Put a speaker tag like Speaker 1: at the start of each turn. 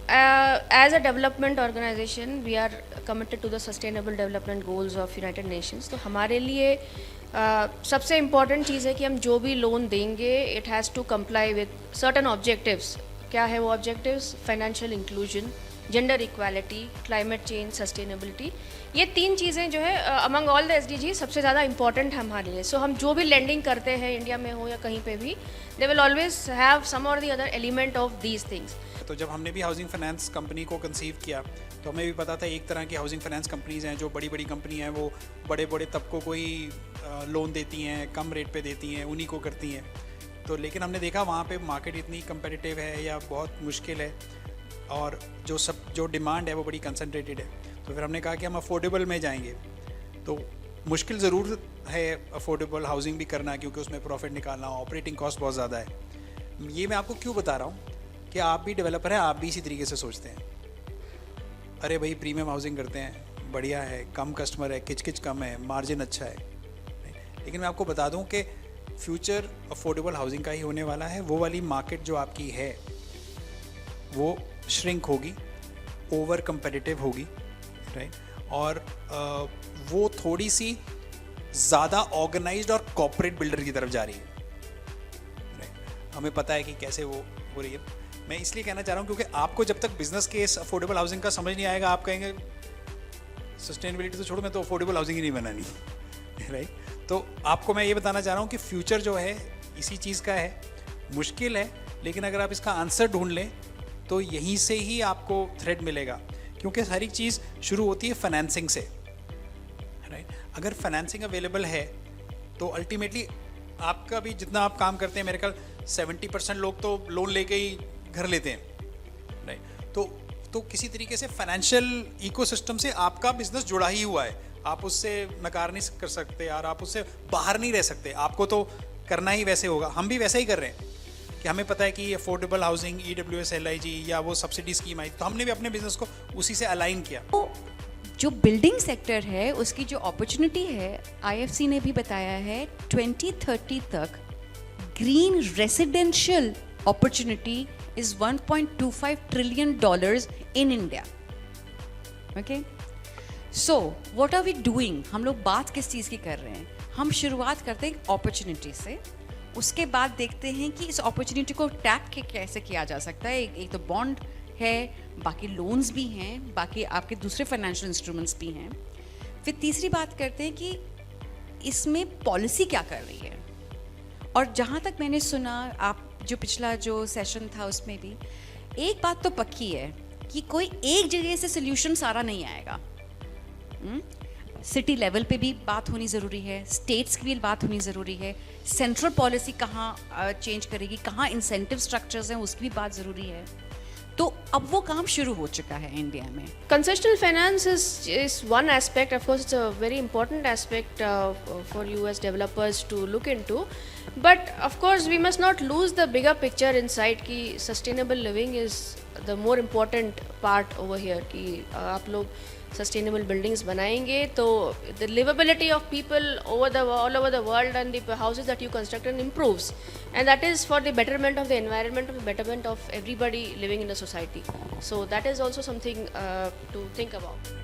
Speaker 1: as a development organization, we are committed to the sustainable development goals of United Nations. तो हमारे लिए सबसे important चीज़ है कि हम जो भी लोन देंगे it has to comply with certain objectives. क्या है वो objectives? Financial inclusion, gender equality, climate change, sustainability. ये तीन चीज़ें जो है अमंग ऑल द SDG सबसे ज़्यादा इंपॉर्टेंट है हमारे लिए. सो हम जो भी लेंडिंग करते हैं इंडिया में हो या कहीं पे भी, they will always have some or the other element of these things.
Speaker 2: तो जब हमने भी हाउसिंग फाइनेंस कंपनी को कंसीव किया तो हमें भी पता था एक तरह की हाउसिंग फाइनेंस कंपनीज हैं जो बड़ी बड़ी कंपनी हैं, वो बड़े बड़े तबकों को ही लोन देती हैं, कम रेट पे देती हैं, उन्हीं को करती हैं. तो लेकिन हमने देखा वहाँ पे मार्केट इतनी कंपेटिटिव है या बहुत मुश्किल है और जो डिमांड है वो बड़ी कंसनट्रेटेड है. तो फिर हमने कहा कि हम अफोर्डेबल में जाएंगे. तो मुश्किल ज़रूर है अफोर्डेबल हाउसिंग भी करना, क्योंकि उसमें प्रॉफिट निकालना, ऑपरेटिंग कॉस्ट बहुत ज़्यादा है. ये मैं आपको क्यों बता रहा हूँ कि आप भी डेवलपर हैं, आप भी इसी तरीके से सोचते हैं, अरे भाई प्रीमियम हाउसिंग करते हैं, बढ़िया है, कम कस्टमर है, किचकिच कम है, मार्जिन अच्छा है. लेकिन मैं आपको बता दूं कि फ्यूचर अफोर्डेबल हाउसिंग का ही होने वाला है. वो वाली मार्केट जो आपकी है वो श्रिंक होगी, ओवर कंपेटिटिव होगी, राइट. और वो थोड़ी सी ज़्यादा ऑर्गेनाइज्ड और कॉर्पोरेट बिल्डर की तरफ जा रही है, राइट. हमें पता है कि कैसे वो हो रही है. मैं इसलिए कहना चाह रहा हूँ क्योंकि आपको जब तक बिजनेस केस अफोर्डेबल हाउसिंग का समझ नहीं आएगा, आप कहेंगे सस्टेनेबिलिटी तो छोड़ो, मैं तो अफोर्डेबल हाउसिंग ही नहीं बनानी, राइट. तो आपको मैं ये बताना चाह रहा हूँ कि फ्यूचर जो है इसी चीज़ का है. मुश्किल है, लेकिन अगर आप इसका आंसर ढूंढ लें तो यहीं से ही आपको थ्रेड मिलेगा, क्योंकि हर एक चीज़ शुरू होती है फाइनेंसिंग से, राइट. अगर फाइनेंसिंग अवेलेबल है तो अल्टीमेटली आपका भी जितना आप काम करते हैं, मेरे ख्याल 70% लोग तो लोन लेके ही घर लेते हैं, राइट. तो किसी तरीके से फाइनेंशियल इकोसिस्टम से आपका बिजनेस जुड़ा ही हुआ है. आप उससे नकार नहीं कर सकते यार, आप उससे बाहर नहीं रह सकते. आपको तो करना ही वैसे होगा. हम भी वैसे ही कर रहे हैं कि हमें पता है कि अफोर्डेबल हाउसिंग, EWS, LIG या वो सब्सिडी स्कीम आई, तो हमने भी अपने बिजनेस को उसी से अलाइन किया.
Speaker 3: तो जो बिल्डिंग सेक्टर है उसकी जो अपॉर्चुनिटी है, IFC ने भी बताया है 2030 तक green residential opportunity is $1.25 trillion in India. Okay, so what are we doing? हम लोग बात किस चीज़ की कर रहे हैं? हम शुरुआत करते हैं अपॉर्चुनिटी से, उसके बाद देखते हैं कि इस अपॉर्चुनिटी को टैप के कैसे किया जा सकता है. एक तो बॉन्ड है, बाकी लोन्स भी हैं, बाकी आपके दूसरे फाइनेंशियल इंस्ट्रूमेंट्स भी हैं. फिर तीसरी बात करते हैं कि इसमें पॉलिसी क्या कर रही है. और जहाँ तक मैंने सुना, आप जो पिछला जो सेशन था उसमें भी एक बात तो पक्की है कि कोई एक जगह से सोल्यूशन सारा नहीं आएगा. सिटी लेवल पे भी बात होनी ज़रूरी है, स्टेट्स की भी बात होनी ज़रूरी है, सेंट्रल पॉलिसी कहाँ चेंज करेगी, कहाँ इंसेंटिव स्ट्रक्चर्स हैं, उसकी भी बात ज़रूरी है. तो अब वो काम शुरू हो चुका है इंडिया में.
Speaker 1: Concessional finance is one aspect. Of course, it's a very important aspect for you as developers to look into. But of course, we must not lose the bigger picture inside कि sustainable living is the more important part over here. कि आप लोग sustainable buildings बनाएंगे तो the livability of people all over the world and the houses that you construct and improves, and that is for the betterment of the environment, for the betterment of everybody living in the society. So that is also something to think about.